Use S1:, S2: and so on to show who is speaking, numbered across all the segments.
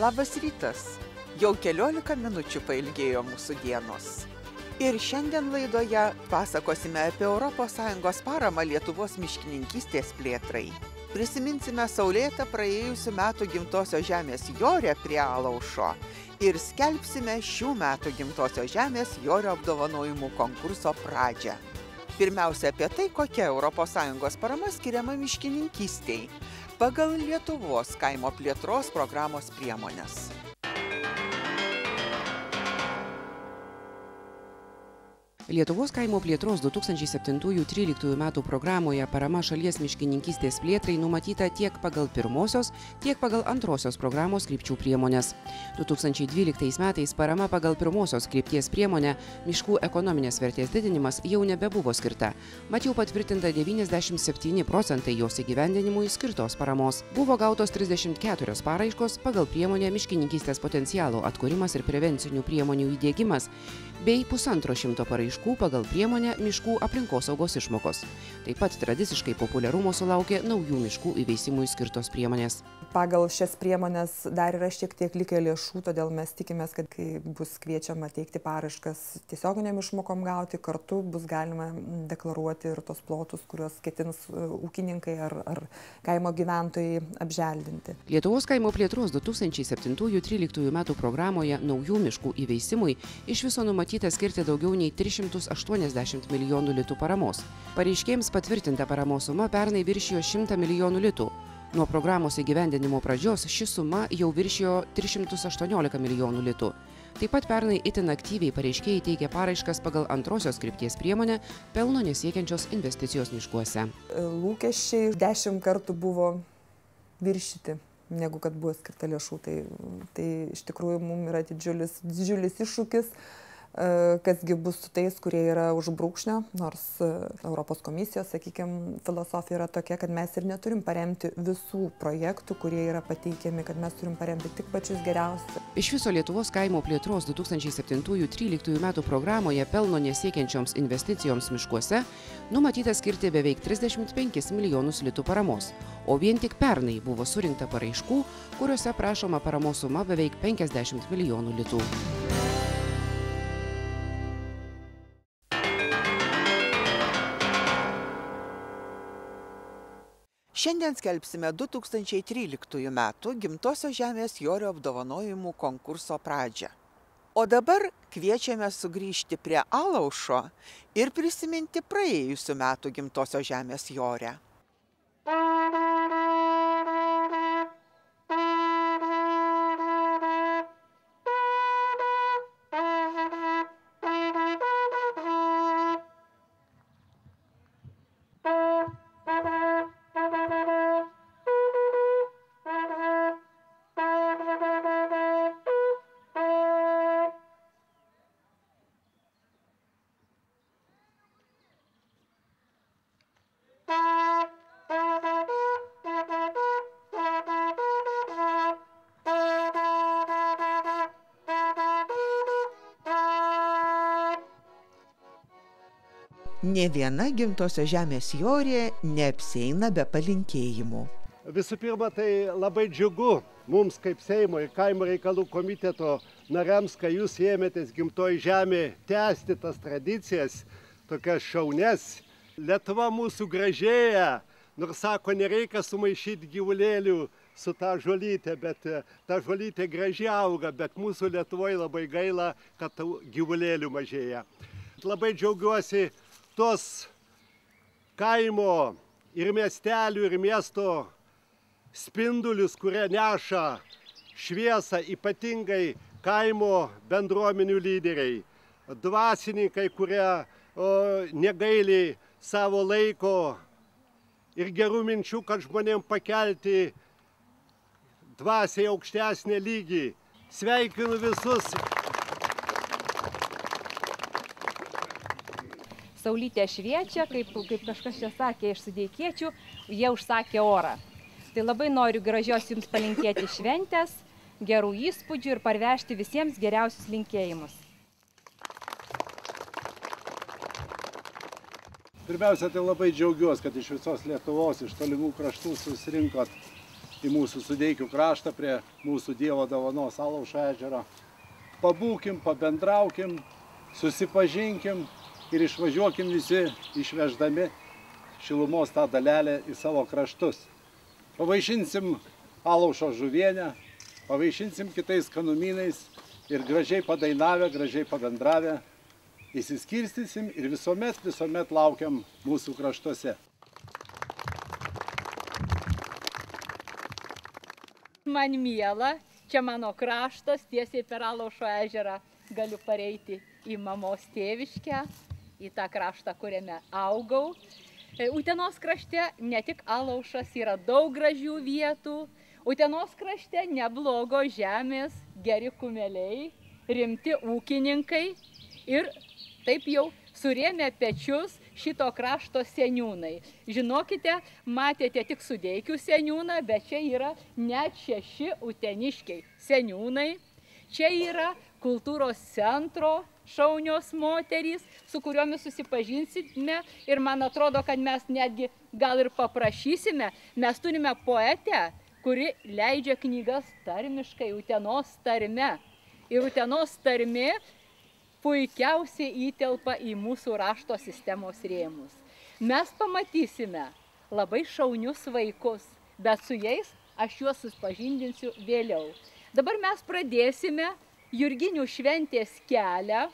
S1: Labas rytas. Jau 14 minučių pailgėjo mūsų dienos. Ir šiandien laidoje pasakosime apie ES paramą Lietuvos miškininkystės plėtrai. Prisiminsime saulėtą praėjusių metų gimtosios žemės Jorę prie Alaušo ir skelbsime šių metų gimtosios žemės Jorio apdovanojimų konkurso pradžią. Pirmiausia apie tai, kokia ES parama skiriama miškininkystei pagal Lietuvos kaimo plėtros programos priemones.
S2: Lietuvos kaimo plėtros 2007-2013 metų programoje parama šalies miškininkystės plėtrai numatyta tiek pagal pirmosios, tiek pagal antrosios programos krypčių priemonės. 2012 metais parama pagal pirmosios krypties priemonę miškų ekonominės vertės didinimas jau nebebuvo skirta, mat jau patvirtinta 97% jos įgyvendinimui skirtos paramos. Buvo gautos 34 paraiškos pagal priemonę miškininkystės potencialo atkūrimas ir prevencinių priemonių įdiegimas bei 150 paraiškų pagal priemonę miškų aplinkosaugos išmokos. Taip pat tradiciškai populiarumo sulaukė naujų miškų įveisimui skirtos priemonės.
S3: Pagal šias priemonės dar yra šiek tiek likę lėšų, todėl mes tikimės, kad kai bus kviečiama teikti paraiškas tiesioginiam išmokom gauti, kartu bus galima deklaruoti ir tos plotus, kuriuos ketins ūkininkai ar kaimo gyventojai apželdinti.
S2: Lietuvos kaimo plėtros 2007-2013 metų programoje naujų miškų įveisimui iš viso numatyta skirti daugiau nei 380 milijonų litų paramos. Pareiškėjams patvirtinta paramos suma pernai viršijo 100 milijonų litų. Nuo programos įgyvendinimo pradžios ši suma jau viršijo 318 milijonų litų. Taip pat pernai itin aktyviai pareiškėjai teikė paraiškas pagal antrosios krypties priemonę pelno nesiekiančios investicijos miškuose.
S3: Lūkesčiai 10 kartų buvo viršyti, negu kad buvo skirta lėšų. Tai iš tikrųjų mums yra didžiulis iššūkis. Kasgi bus su tais, kurie yra už brūkšnio, nors Europos komisijos, sakykime, filosofija yra tokia, kad mes ir neturim paremti visų projektų, kurie yra pateikiami, kad mes turim paremti tik pačius geriausius.
S2: Iš viso Lietuvos kaimo plėtros 2007-2013 metų programoje pelno nesiekiančioms investicijoms miškuose numatyta skirti beveik 35 milijonus litų paramos, o vien tik pernai buvo surinkta paraiškų, kuriuose prašoma paramos suma beveik 50 milijonų litų.
S1: Šiandien skelbsime 2013 metų gimtosios žemės Jorio apdovanojimų konkurso pradžią. O dabar kviečiame sugrįžti prie Alaušo ir prisiminti praėjusių metų gimtosios žemės Jorę. Nė viena gimtosios žemės Jorė neapsieina be palinkėjimų.
S4: Visų pirma, tai labai džiugu mums kaip Seimo ir kaimo reikalų komiteto nariams, kai jūs ėmėtės gimtoji žemė tęsti tas tradicijas, tokias šaunias. Lietuva mūsų gražėja, nors sako, nereikia sumaišyti gyvulėlių su ta žolytė, bet ta žolytė gražiai auga, bet mūsų Lietuvoje labai gaila, kad gyvulėlių mažėja. Labai džiaugiuosi tos kaimo ir miestelių ir miesto spindulius, kurie neša šviesą, ypatingai kaimo bendruomenių lyderiai, dvasininkai, kurie negaili savo laiko ir gerų minčių, kad žmonėms pakelti dvasiai aukštesnį lygį. Sveikinu visus.
S5: Saulytė šviečia, kaip kažkas čia sakė, iš Sudeikiečių, jie užsakė orą. Tai labai noriu gražios jums palinkėti šventės, gerų įspūdžių ir parvežti visiems geriausius linkėjimus.
S4: Pirmiausia, tai labai džiaugiuosi, kad iš visos Lietuvos, iš tolimų kraštų susirinkot
S6: į mūsų Sudeikių kraštą prie mūsų Dievo dovanos Alaušo ežero. Pabūkim, pabendraukim, susipažinkim ir išvažiuokim visi išveždami šilumos tą dalelę į savo kraštus. Pavaišinsim Alaušo žuvienę, pavaišinsim kitais skanumynais ir gražiai padainavę, gražiai pabendravę įsiskirstysim ir visuomet laukiam mūsų kraštuose.
S7: Man miela, čia mano kraštas, tiesiai per Alaušo ežerą galiu pareiti į mamos tėviškę, į tą kraštą, kuriame augau. Utenos krašte ne tik Alaušas, yra daug gražių vietų. Utenos krašte neblogo žemės, geri kumeliai, rimti ūkininkai ir taip jau surėmė pečius šito krašto seniūnai. Žinokite, matėte tik Sudeikių seniūną, bet čia yra net 6 uteniškiai seniūnai. Čia yra kultūros centro šaunios moterys, su kuriomis susipažinsime ir man atrodo, kad mes netgi gal ir paprašysime. Mes turime poetę, kuri leidžia knygas tarmiškai, Utenos tarme. Ir Utenos tarmė puikiausiai įtelpa į mūsų rašto sistemos rėmus. Mes pamatysime labai šaunius vaikus, bet su jais aš juos supažindinsiu vėliau. Dabar mes pradėsime Jurginių šventės kelią.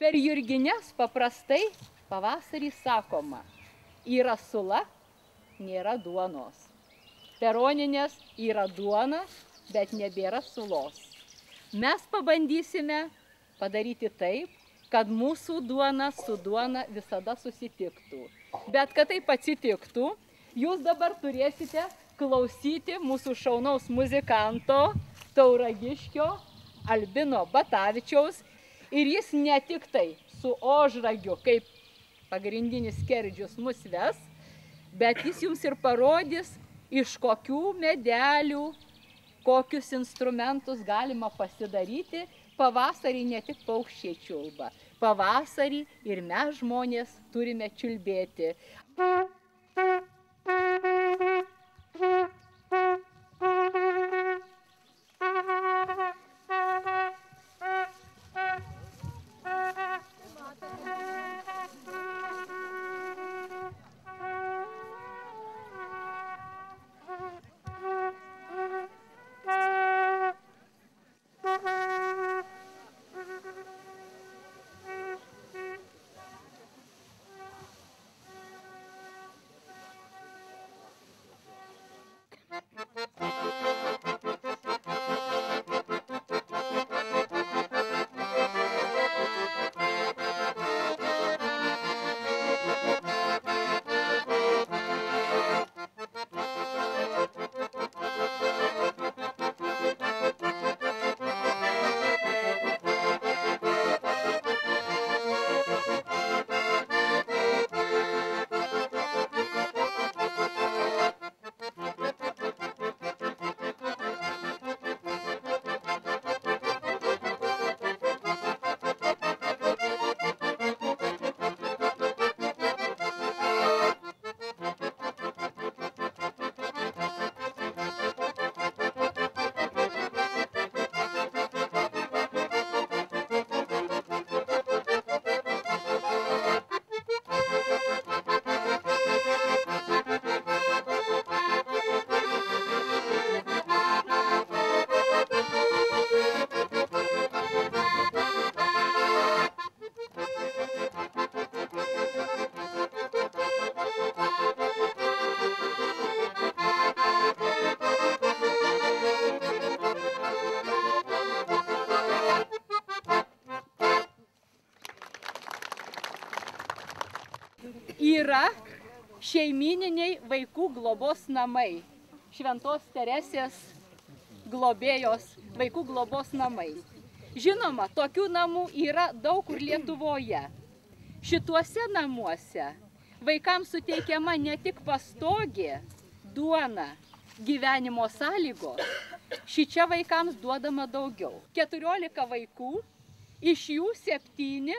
S7: Per Jurgines paprastai pavasarį sakoma, yra sula, nėra duonos. Per Onines yra duona, bet nebėra sulos. Mes pabandysime padaryti taip, kad mūsų duona su duona visada susitiktų. Bet kad taip atsitiktų, jūs dabar turėsite klausyti mūsų šaunaus muzikanto Tauragiškio Albino Batavičiaus. Ir jis ne tik tai su ožragiu, kaip pagrindinis skerdžius mus ves, bet jis jums ir parodys, iš kokių medelių, kokius instrumentus galima pasidaryti. Pavasarį ne tik paukščiai čiulba, pavasarį ir mes žmonės turime čiulbėti. Yra šeimyniniai vaikų globos namai, Šventos Teresės globėjos vaikų globos namai. Žinoma, tokių namų yra daug kur Lietuvoje. Šituose namuose vaikams suteikiama ne tik pastogė, duona, gyvenimo sąlygos. Šičia vaikams duodama daugiau. 14 vaikų, iš jų 7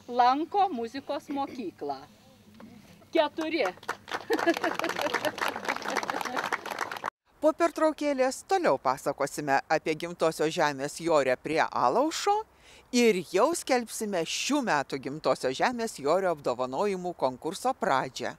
S7: lanko muzikos mokyklą. 4.
S1: Po pertraukėlės toliau pasakosime apie Gimtosios žemės Jorę prie Alaušo ir jau skelbsime šių metų Gimtosios žemės Jorio apdovanojimų konkurso pradžią.